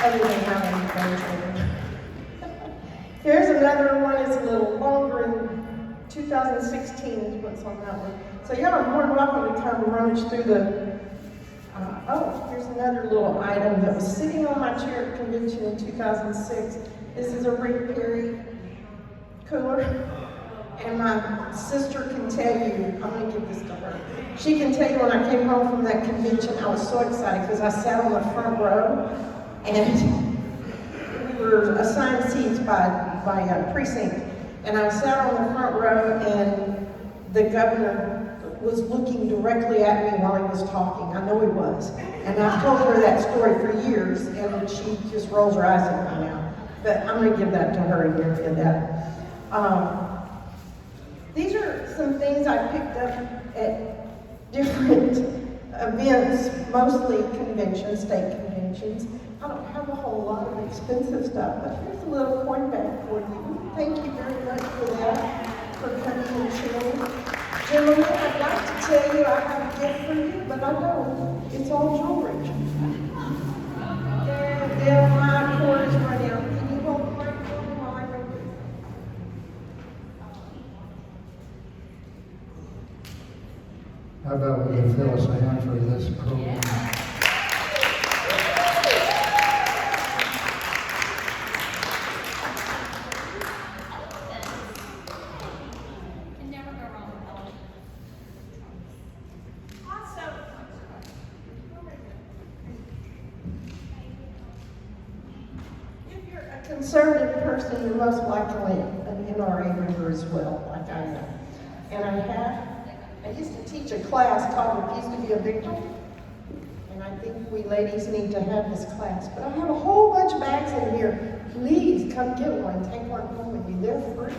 Other than having grandchildren. Here's another one. It's a little longer. In 2016 is what's on that one. So y'all are more than welcome to come and rummage through the. Here's another little item that was sitting on my chair at convention in 2006. This is a Rick Perry cooler. And my sister can tell you, I'm going to give this to her. She can tell you when I came home from that convention, I was so excited because I sat on the front row, and we were assigned seats by precinct. And I sat on the front row, and the governor was looking directly at me while he was talking. I know he was. And I've told her that story for years, and she just rolls her eyes at me now. But I'm going to give that to her and give you that. These are some things I picked up at different events, mostly conventions, state conventions. I don't have a whole lot of expensive stuff, but here's a little coin bag for you. Thank you very much for that, for coming and sharing. Gentlemen, I'd like to tell you I have a gift for you, but I don't. It's all jewelry. There, my cord is running out. Can you hold the mic for me while I go do this? How about we give Phyllis a hand for this program? Can never go wrong with Ellen. If you're a conservative person, you're most likely an NRA member as well, like I am. And I used to teach a class called Refuse to be a Victim. And I think we ladies need to have this class. But I have a whole bunch of bags in here. Please come get one, take one home with you. They're free.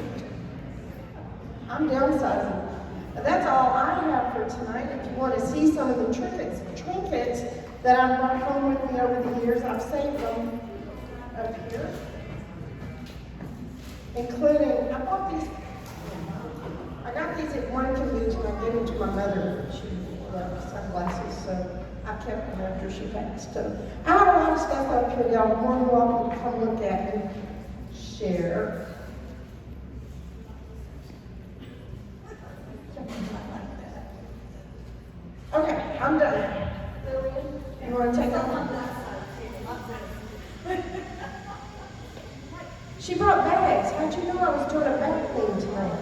I'm downsizing. But that's all I have for tonight. If you want to see some of the trinkets that I've brought home with me over the years, I've saved them up here. Including, I got these at one convention. I gave them to my mother. She loved sunglasses, so I kept them after she passed. So I have a lot of stuff up here, y'all. More than welcome to come look at and share. Okay, I'm done. You want to take off? She brought bags. How'd you know I was doing a bag thing tonight?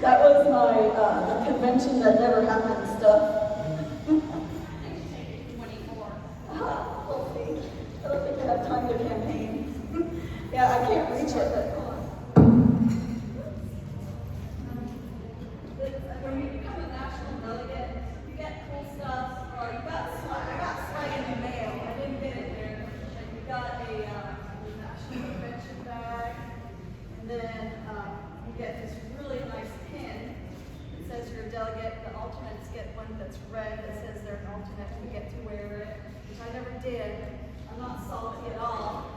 That was my convention that never happened stuff. 24. We'll see. I don't think I have time to campaign. Yeah, I can't reach it, but When you become a national delegate, you get cool stuff, or you got swag. I got swag in the mail. I didn't get it there. Like we got a national convention bag, and then you get this really nice pin. It says you're a delegate. The alternates get one that's red that says they're an alternate. And you get to wear it, which I never did. I'm not salty at all.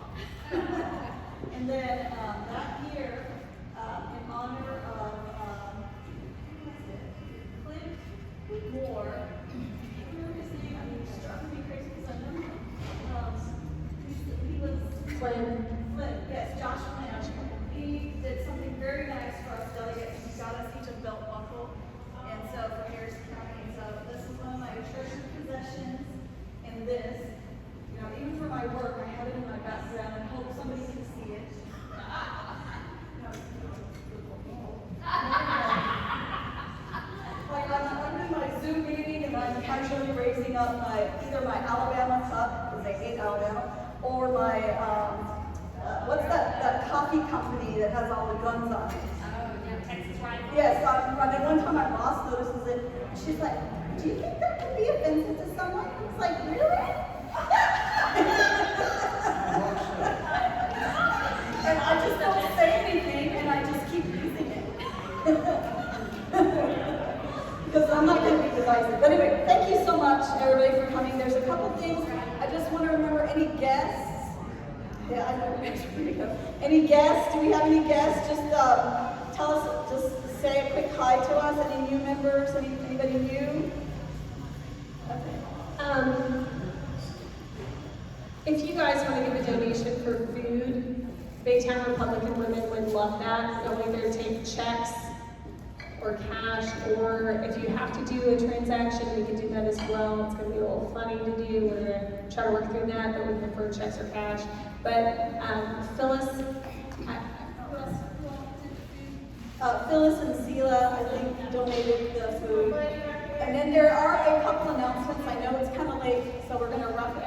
And then that year, in honor of Clint Moore, remember his name? I mean, it struck me crazy because I know him. He was Flynn, yes, Josh Flynn. He did something very nice for us delegates. He got us each a belt buckle. And so for Harrison County, so this is one of my treasured possessions. And this, you know, even for my work, I have it in my background and hope somebody can see it. Like I'm in my Zoom meeting and I'm casually raising up either my Alabama cup, because I hate Alabama, or my, what's that coffee company that has all the guns on it? Oh, yeah, Texas Rifle. Yes, and then one time my boss notices it, and she's like, do you think that could be offensive to someone? I was like, really? And I just don't say anything, and I just keep using it. Because I'm not going to be divisive. But anyway, thank you so much, everybody, for coming. There's a couple things. I just want to remember any guests. Yeah, I know. Any guests? Do we have any guests? Just tell us, just say a quick hi to us. Any new members? Anybody new? Okay. If you guys want to give a donation for food, Baytown Republican women would love that. They'll either take checks or cash, or if you have to do a transaction, we can do that as well. It's going to be a little funny to do. We're going to try to work through that, but we prefer checks or cash. But Phyllis, Phyllis and Sela, I think, donated the food. And then there are a couple announcements. I know it's kind of late, so we're going to wrap it up.